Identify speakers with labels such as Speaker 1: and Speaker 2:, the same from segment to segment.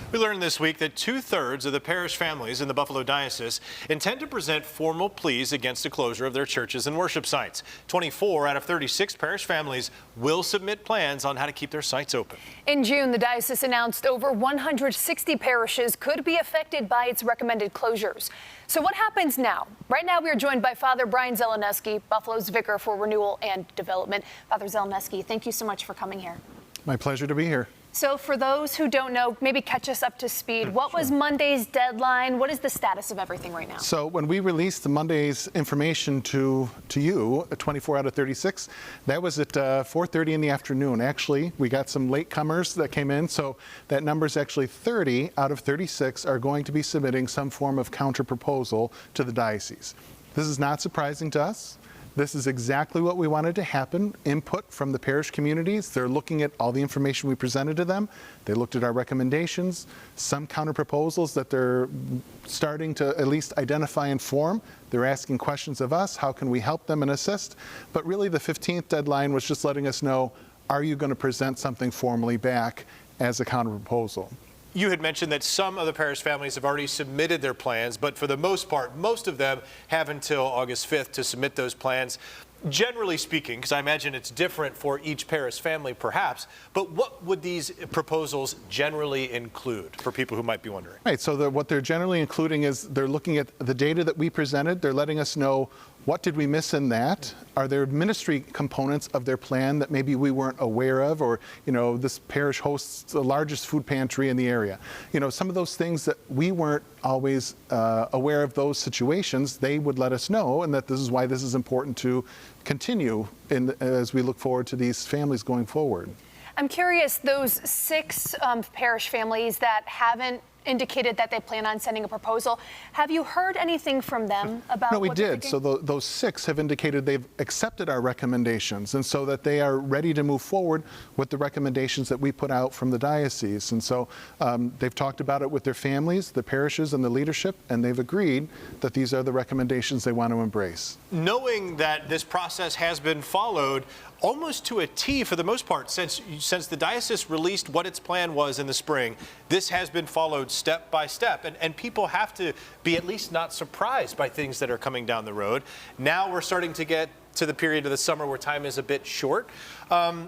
Speaker 1: We learned this week that 2/3 of the parish families in the Buffalo Diocese intend to present formal pleas against the closure of their churches and worship sites. 24 out of 36 parish families will submit plans on how to keep their sites open.
Speaker 2: In June, the diocese announced over 160 parishes could be affected by its recommended closures. So what happens now? Right now, we are joined by Father Brian Zeleneski, Buffalo's Vicar for Renewal and Development. Father Zeleneski, thank you so much for coming here.
Speaker 3: My pleasure to be here.
Speaker 2: So for those who don't know, maybe catch us up to speed. What was Monday's deadline? What is the status of everything right now?
Speaker 3: So when we released the Monday's information to you, 24 out of 36, that was at 4:30 in the afternoon. Actually, we got some latecomers that came in, so that number is actually 30 out of 36 are going to be submitting some form of counter-proposal to the diocese. This is not surprising to us. This is exactly what we wanted to happen. Input from the parish communities. They're looking at all the information we presented to them. They looked at our recommendations, some counter proposals that they're starting to at least identify and form. They're asking questions of us. How can we help them and assist? But really the 15th deadline was just letting us know, are you going to present something formally back as a counter proposal?
Speaker 1: You had mentioned that some of the parish families have already submitted their plans, but for the most part, most of them have until August 5th to submit those plans. Generally speaking, because I imagine it's different for each parish family perhaps, but what would these proposals generally include for people who might be wondering?
Speaker 3: Right, so what they're generally including is they're looking at the data that we presented. They're letting us know what did we miss in that? Are there ministry components of their plan that maybe we weren't aware of? Or, this parish hosts the largest food pantry in the area. Some of those things that we weren't always aware of those situations, they would let us know, and that this is why this is important to continue as we look forward to these families going forward.
Speaker 2: I'm curious, those 6 parish families that haven't indicated that they plan on sending a proposal. Have you heard anything from them about
Speaker 3: No, we
Speaker 2: what they're
Speaker 3: did.
Speaker 2: thinking?
Speaker 3: So those 6 have indicated they've accepted our recommendations, and so that they are ready to move forward with the recommendations that we put out from the diocese. And so they've talked about it with their families, the parishes, and the leadership, and they've agreed that these are the recommendations they want to embrace.
Speaker 1: Knowing that this process has been followed almost to a T for the most part since the diocese released what its plan was in the spring, this has been followed step by step, and people have to be at least not surprised by things that are coming down the road. Now we're starting to get to the period of the summer where time is a bit short. How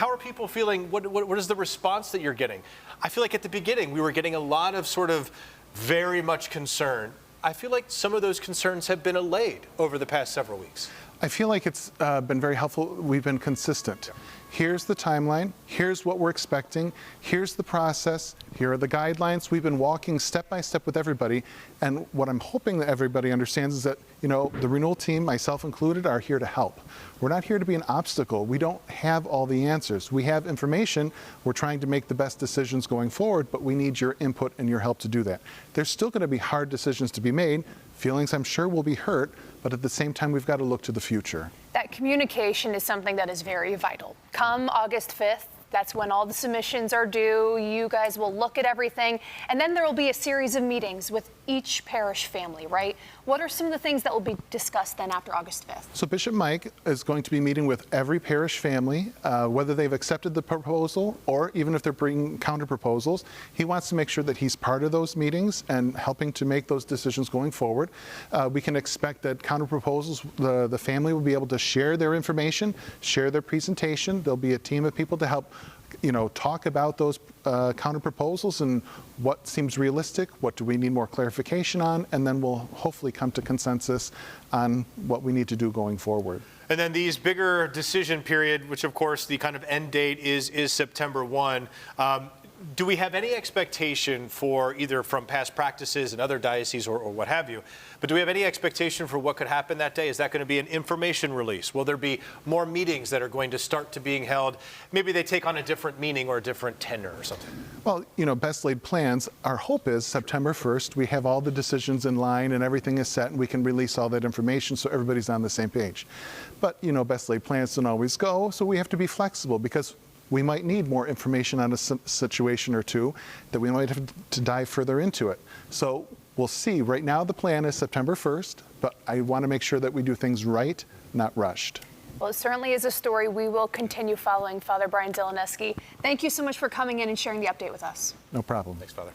Speaker 1: are people feeling? What is the response that you're getting? I feel like at the beginning we were getting a lot of sort of very much concern. I feel like some of those concerns have been allayed over the past several weeks.
Speaker 3: I feel like it's been very helpful. We've been consistent. Here's the timeline. Here's what we're expecting. Here's the process. Here are the guidelines. We've been walking step by step with everybody. And what I'm hoping that everybody understands is that, the renewal team, myself included, are here to help. We're not here to be an obstacle. We don't have all the answers. We have information. We're trying to make the best decisions going forward, but we need your input and your help to do that. There's still going to be hard decisions to be made. Feelings, I'm sure, will be hurt, but at the same time, we've got to look to the future.
Speaker 2: That communication is something that is very vital. Come August 5th, that's when all the submissions are due. You guys will look at everything, and then there will be a series of meetings with each parish family, right? What are some of the things that will be discussed then after August 5th?
Speaker 3: So Bishop Mike is going to be meeting with every parish family, whether they've accepted the proposal or even if they're bringing counter proposals. He wants to make sure that he's part of those meetings and helping to make those decisions going forward. We can expect that counter proposals, the family will be able to share their information, share their presentation. There'll be a team of people to help talk about those counter proposals and what seems realistic, what do we need more clarification on, and then we'll hopefully come to consensus on what we need to do going forward.
Speaker 1: And then these bigger decision period, which of course the kind of end date is September 1. Do we have any expectation for either from past practices in other dioceses or what have you, but do we have any expectation for what could happen that day? Is that going to be an information release? Will there be more meetings that are going to start to being held? Maybe they take on a different meaning or a different tenor or something.
Speaker 3: Well, best laid plans. Our hope is September 1st, we have all the decisions in line and everything is set and we can release all that information so everybody's on the same page. But, best laid plans don't always go, so we have to be flexible because we might need more information on a situation or two that we might have to dive further into it. So we'll see. Right now the plan is September 1st, but I want to make sure that we do things right, not rushed.
Speaker 2: Well, it certainly is a story we will continue following, Father Brian Zeleneski. Thank you so much for coming in and sharing the update with us.
Speaker 3: No problem.
Speaker 1: Thanks, Father.